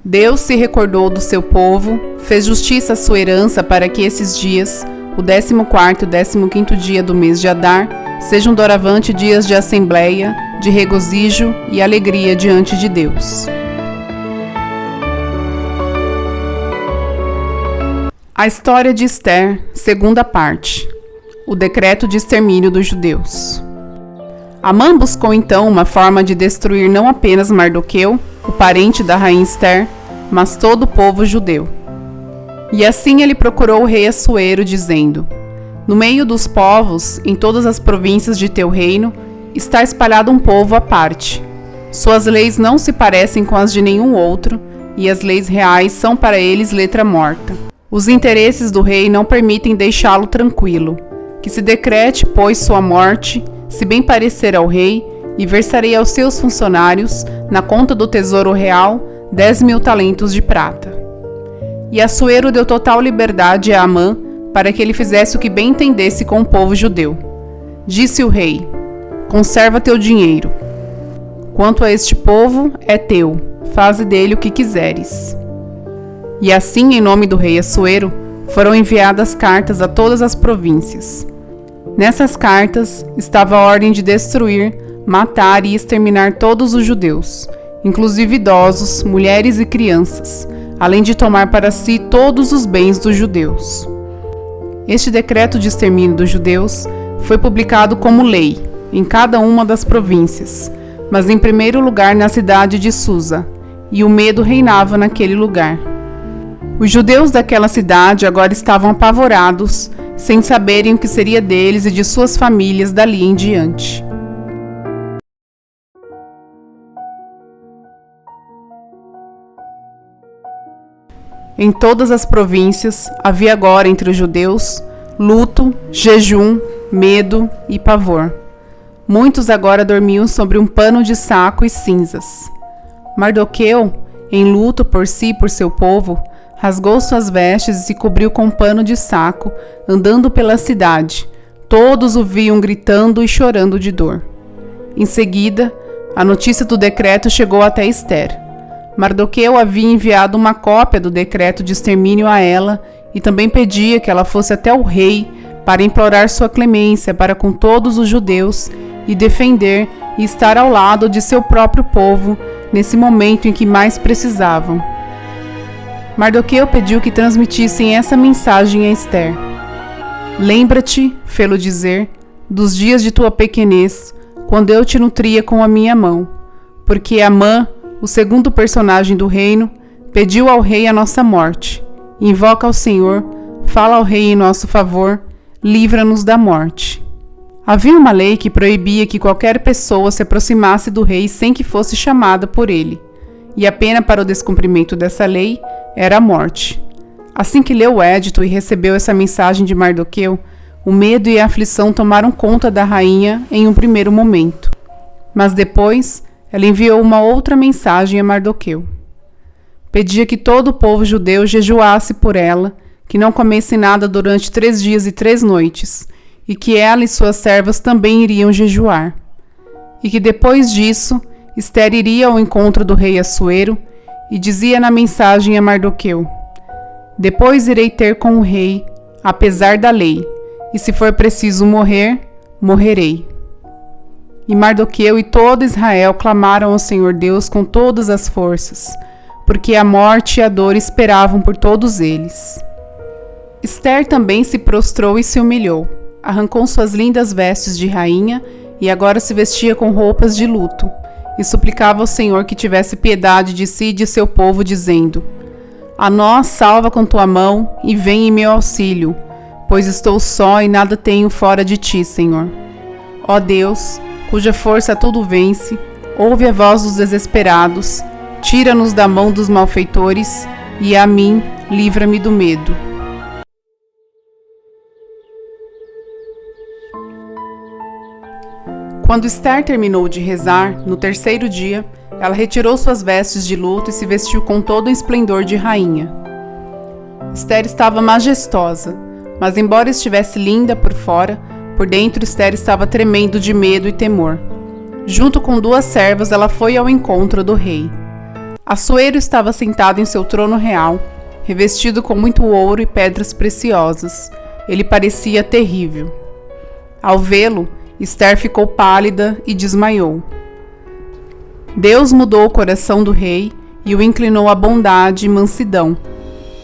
Deus se recordou do seu povo, fez justiça à sua herança para que esses dias, o 14º e o 15º dia do mês de Adar, sejam doravante dias de assembleia, de regozijo e alegria diante de Deus. A história de Ester, segunda parte. O decreto de extermínio dos judeus. Amã buscou então uma forma de destruir não apenas Mardoqueu, o parente da rainha Ester, mas todo o povo judeu. E assim ele procurou o rei Assuero, dizendo: no meio dos povos, em todas as províncias de teu reino, está espalhado um povo à parte. Suas leis não se parecem com as de nenhum outro, e as leis reais são para eles letra morta. Os interesses do rei não permitem deixá-lo tranquilo. Que se decrete, pois, sua morte, se bem parecer ao rei, e versarei aos seus funcionários, na conta do tesouro real, 10.000 talentos de prata. E Assuero deu total liberdade a Amã, para que ele fizesse o que bem entendesse com o povo judeu. Disse o rei: conserva teu dinheiro. Quanto a este povo, é teu, faze dele o que quiseres. E assim, em nome do rei Assuero, foram enviadas cartas a todas as províncias. Nessas cartas estava a ordem de destruir, matar e exterminar todos os judeus, inclusive idosos, mulheres e crianças, além de tomar para si todos os bens dos judeus. Este decreto de extermínio dos judeus foi publicado como lei em cada uma das províncias, mas em primeiro lugar na cidade de Susa, e o medo reinava naquele lugar. Os judeus daquela cidade agora estavam apavorados, sem saberem o que seria deles e de suas famílias dali em diante. Em todas as províncias havia agora entre os judeus luto, jejum, medo e pavor. Muitos agora dormiam sobre um pano de saco e cinzas. Mardoqueu, em luto por si e por seu povo, rasgou suas vestes e se cobriu com um pano de saco, andando pela cidade. Todos o viam gritando e chorando de dor. Em seguida, a notícia do decreto chegou até Ester. Mardoqueu havia enviado uma cópia do decreto de extermínio a ela e também pedia que ela fosse até o rei para implorar sua clemência para com todos os judeus e defender e estar ao lado de seu próprio povo nesse momento em que mais precisavam. Mardoqueu pediu que transmitissem essa mensagem a Ester. Lembra-te, fê-lo dizer, dos dias de tua pequenez, quando eu te nutria com a minha mão, porque Amã, o segundo personagem do reino, pediu ao rei a nossa morte. Invoca ao Senhor, fala ao rei em nosso favor, livra-nos da morte. Havia uma lei que proibia que qualquer pessoa se aproximasse do rei sem que fosse chamada por ele, e a pena para o descumprimento dessa lei era a morte. Assim que leu o édito e recebeu essa mensagem de Mardoqueu, o medo e a aflição tomaram conta da rainha em um primeiro momento. Mas depois, ela enviou uma outra mensagem a Mardoqueu. Pedia que todo o povo judeu jejuasse por ela, que não comesse nada durante 3 dias e 3 noites, e que ela e suas servas também iriam jejuar. E que depois disso, Ester iria ao encontro do rei Assuero e dizia na mensagem a Mardoqueu: depois irei ter com o rei, apesar da lei, e se for preciso morrer, morrerei. E Mardoqueu e todo Israel clamaram ao Senhor Deus com todas as forças, porque a morte e a dor esperavam por todos eles. Ester também se prostrou e se humilhou, arrancou suas lindas vestes de rainha e agora se vestia com roupas de luto, e suplicava ao Senhor que tivesse piedade de si e de seu povo, dizendo: a nós salva com tua mão e vem em meu auxílio, pois estou só e nada tenho fora de ti, Senhor. Ó Deus, cuja força tudo vence, ouve a voz dos desesperados, tira-nos da mão dos malfeitores, e a mim livra-me do medo. Quando Ester terminou de rezar, no 3º dia, ela retirou suas vestes de luto e se vestiu com todo o esplendor de rainha. Ester estava majestosa, mas embora estivesse linda por fora, por dentro Ester estava tremendo de medo e temor. Junto com 2 servas, ela foi ao encontro do rei. Assuero estava sentado em seu trono real, revestido com muito ouro e pedras preciosas. Ele parecia terrível. Ao vê-lo, Ester ficou pálida e desmaiou. Deus mudou o coração do rei e o inclinou à bondade e mansidão.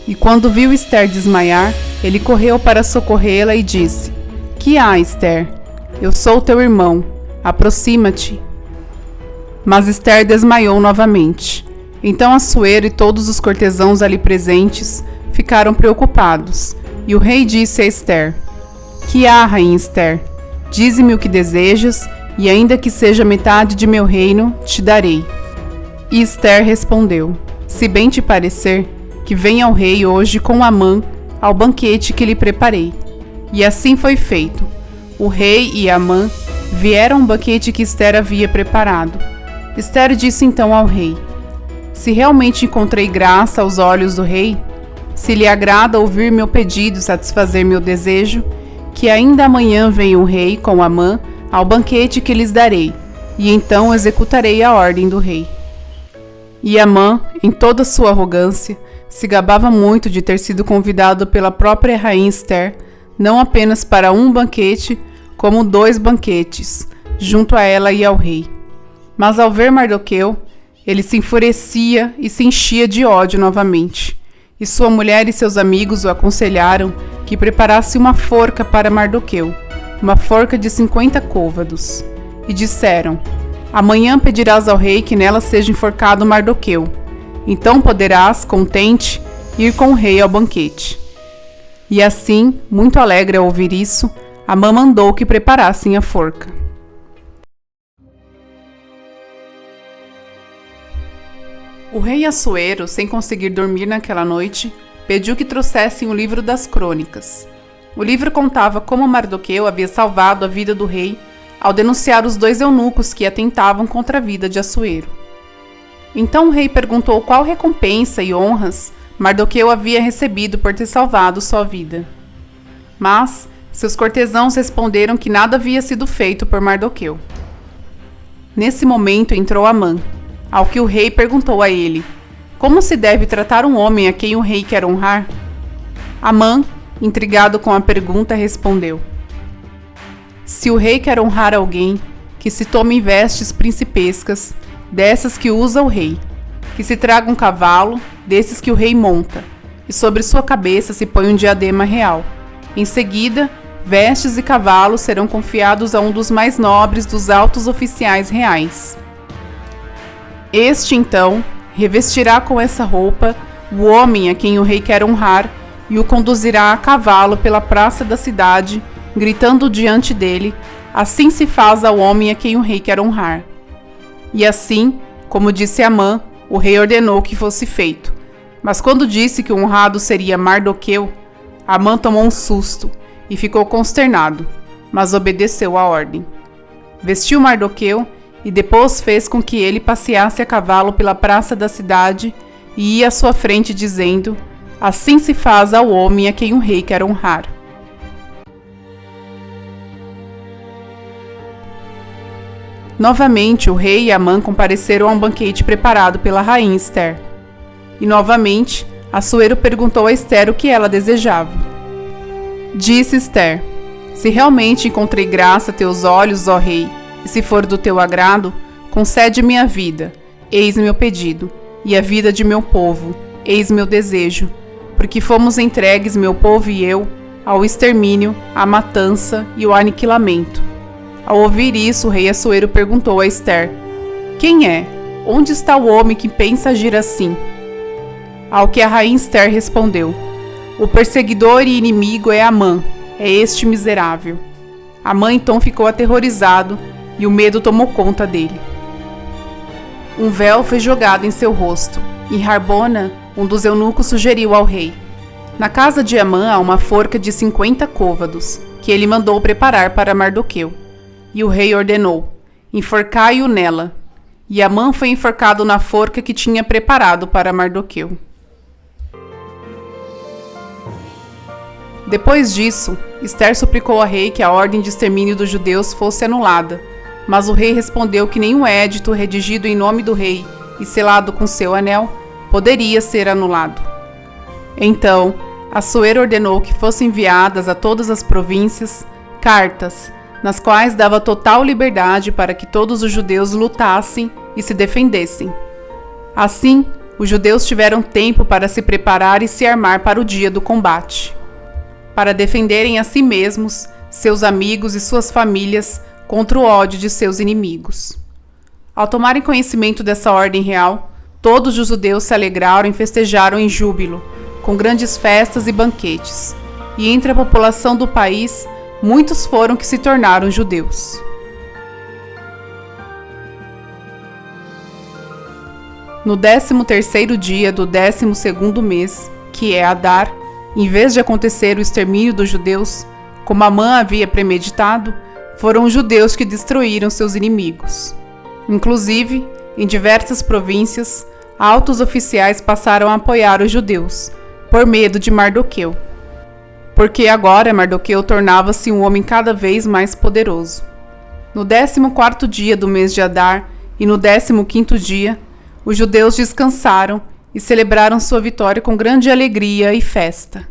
E quando viu Ester desmaiar, ele correu para socorrê-la e disse: "Que há, Ester? Eu sou teu irmão. Aproxima-te." Mas Ester desmaiou novamente. Então Assuero e todos os cortesãos ali presentes ficaram preocupados, e o rei disse a Ester: "Que há, rainha Ester? Dize-me o que desejas, e ainda que seja metade de meu reino, te darei." E Ester respondeu: "Se bem te parecer, que venha ao rei hoje com Amã ao banquete que lhe preparei." E assim foi feito. O rei e Amã vieram ao banquete que Ester havia preparado. Ester disse então ao rei: "Se realmente encontrei graça aos olhos do rei, se lhe agrada ouvir meu pedido e satisfazer meu desejo, que ainda amanhã venha o rei com Amã ao banquete que lhes darei, e então executarei a ordem do rei." E Amã, em toda sua arrogância, se gabava muito de ter sido convidado pela própria rainha Ester, não apenas para um banquete, como 2 banquetes, junto a ela e ao rei. Mas ao ver Mardoqueu, ele se enfurecia e se enchia de ódio novamente. E sua mulher e seus amigos o aconselharam que preparasse uma forca para Mardoqueu, uma forca de 50 côvados. E disseram: "Amanhã pedirás ao rei que nela seja enforcado Mardoqueu. Então poderás, contente, ir com o rei ao banquete." E assim, muito alegre ao ouvir isso, Amã mandou que preparassem a forca. O rei Assuero, sem conseguir dormir naquela noite, pediu que trouxessem o livro das crônicas. O livro contava como Mardoqueu havia salvado a vida do rei ao denunciar os 2 eunucos que atentavam contra a vida de Assuero. Então o rei perguntou qual recompensa e honras Mardoqueu havia recebido por ter salvado sua vida. Mas seus cortesãos responderam que nada havia sido feito por Mardoqueu. Nesse momento entrou Amã, ao que o rei perguntou a ele: "Como se deve tratar um homem a quem o rei quer honrar?" Amã, intrigado com a pergunta, respondeu: "Se o rei quer honrar alguém, que se tome vestes principescas, dessas que usa o rei, que se traga um cavalo, desses que o rei monta, e sobre sua cabeça se põe um diadema real. Em seguida, vestes e cavalos serão confiados a um dos mais nobres dos altos oficiais reais. Este, então, revestirá com essa roupa o homem a quem o rei quer honrar e o conduzirá a cavalo pela praça da cidade, gritando diante dele: assim se faz ao homem a quem o rei quer honrar." E assim, como disse Amã, o rei ordenou que fosse feito. Mas quando disse que o honrado seria Mardoqueu, Amã tomou um susto e ficou consternado, mas obedeceu à ordem. Vestiu Mardoqueu e depois fez com que ele passeasse a cavalo pela praça da cidade e ia à sua frente dizendo: assim se faz ao homem a quem o rei quer honrar. Novamente, o rei e Amã compareceram a um banquete preparado pela rainha Ester. E novamente, Assuero perguntou a Ester o que ela desejava. Disse Ester: se realmente encontrei graça a teus olhos, ó rei, e se for do teu agrado, concede-me a vida, eis meu pedido, e a vida de meu povo, eis meu desejo, porque fomos entregues, meu povo e eu, ao extermínio, à matança e ao aniquilamento. Ao ouvir isso, o rei Assuero perguntou a Ester: quem é? Onde está o homem que pensa agir assim? Ao que a rainha Ester respondeu: o perseguidor e inimigo é Amã, é este miserável. Amã então ficou aterrorizado e o medo tomou conta dele. Um véu foi jogado em seu rosto, e Harbona, um dos eunucos, sugeriu ao rei: na casa de Amã há uma forca de 50 côvados, que ele mandou preparar para Mardoqueu. E o rei ordenou: enforcai-o nela. E Amã foi enforcado na forca que tinha preparado para Mardoqueu. Depois disso, Ester suplicou ao rei que a ordem de extermínio dos judeus fosse anulada, mas o rei respondeu que nenhum édito redigido em nome do rei e selado com seu anel, poderia ser anulado. Então, Assuero ordenou que fossem enviadas a todas as províncias cartas, nas quais dava total liberdade para que todos os judeus lutassem e se defendessem. Assim, os judeus tiveram tempo para se preparar e se armar para o dia do combate, para defenderem a si mesmos, seus amigos e suas famílias contra o ódio de seus inimigos. Ao tomarem conhecimento dessa ordem real, todos os judeus se alegraram e festejaram em júbilo, com grandes festas e banquetes, e entre a população do país, muitos foram que se tornaram judeus. No 13º dia do 12º mês, que é Adar, em vez de acontecer o extermínio dos judeus, como Amã havia premeditado, foram os judeus que destruíram seus inimigos. Inclusive, em diversas províncias, altos oficiais passaram a apoiar os judeus, por medo de Mardoqueu. Porque agora Mardoqueu tornava-se um homem cada vez mais poderoso. No 14º dia do mês de Adar e no 15º dia, os judeus descansaram e celebraram sua vitória com grande alegria e festa.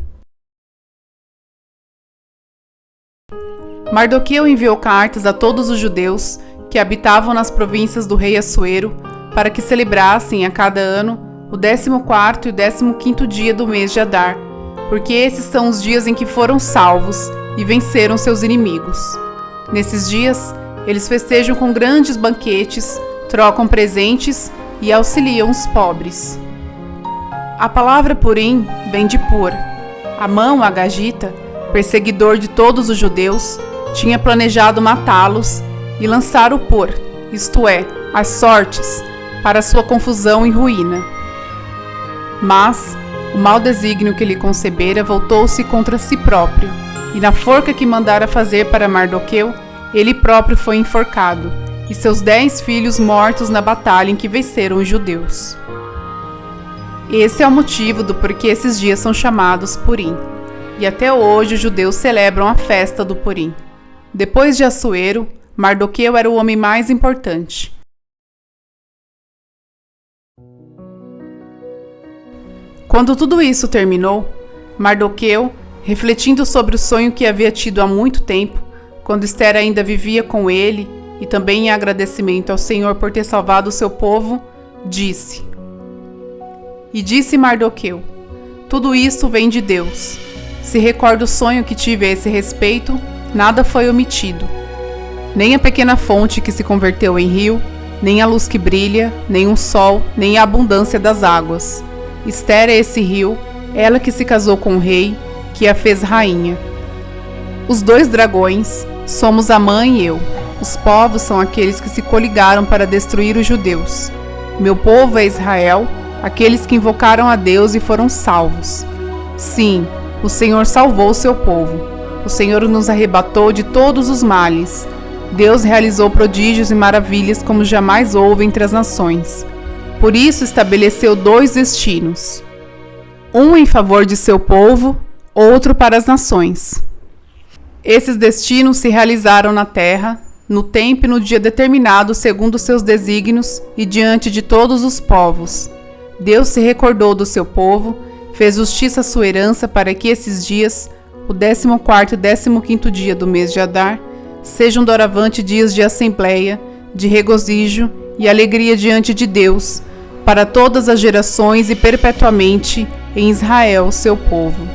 Mardoqueu enviou cartas a todos os judeus que habitavam nas províncias do rei Assuero para que celebrassem a cada ano o 14º e o 15º dia do mês de Adar, porque esses são os dias em que foram salvos e venceram seus inimigos. Nesses dias, eles festejam com grandes banquetes, trocam presentes e auxiliam os pobres. A palavra Purim vem de Pur. Amã, o Agagita, perseguidor de todos os judeus, tinha planejado matá-los e lançar o Pur, isto é, as sortes, para sua confusão e ruína. Mas o mau desígnio que lhe concebera voltou-se contra si próprio, e na forca que mandara fazer para Mardoqueu, ele próprio foi enforcado, e seus 10 filhos mortos na batalha em que venceram os judeus. Esse é o motivo do porquê esses dias são chamados Purim, e até hoje os judeus celebram a festa do Purim. Depois de Assuero, Mardoqueu era o homem mais importante. Quando tudo isso terminou, Mardoqueu, refletindo sobre o sonho que havia tido há muito tempo, quando Ester ainda vivia com ele, e também em agradecimento ao Senhor por ter salvado o seu povo, disse: E disse Mardoqueu: Tudo isso vem de Deus. Se recorda o sonho que tive a esse respeito, nada foi omitido. Nem a pequena fonte que se converteu em rio, nem a luz que brilha, nem o sol, nem a abundância das águas. Ester é esse rio, ela que se casou com o rei, que a fez rainha. Os 2 dragões somos Amã e eu. Os povos são aqueles que se coligaram para destruir os judeus. Meu povo é Israel, aqueles que invocaram a Deus e foram salvos. Sim, o Senhor salvou o seu povo. O Senhor nos arrebatou de todos os males. Deus realizou prodígios e maravilhas como jamais houve entre as nações. Por isso estabeleceu 2 destinos, um em favor de seu povo, outro para as nações. Esses destinos se realizaram na terra, no tempo e no dia determinado segundo seus desígnios e diante de todos os povos. Deus se recordou do seu povo, fez justiça à sua herança para que esses dias, o 14º e 15º dia do mês de Adar, sejam doravante dias de assembleia, de regozijo e alegria diante de Deus, para todas as gerações e perpetuamente em Israel, seu povo.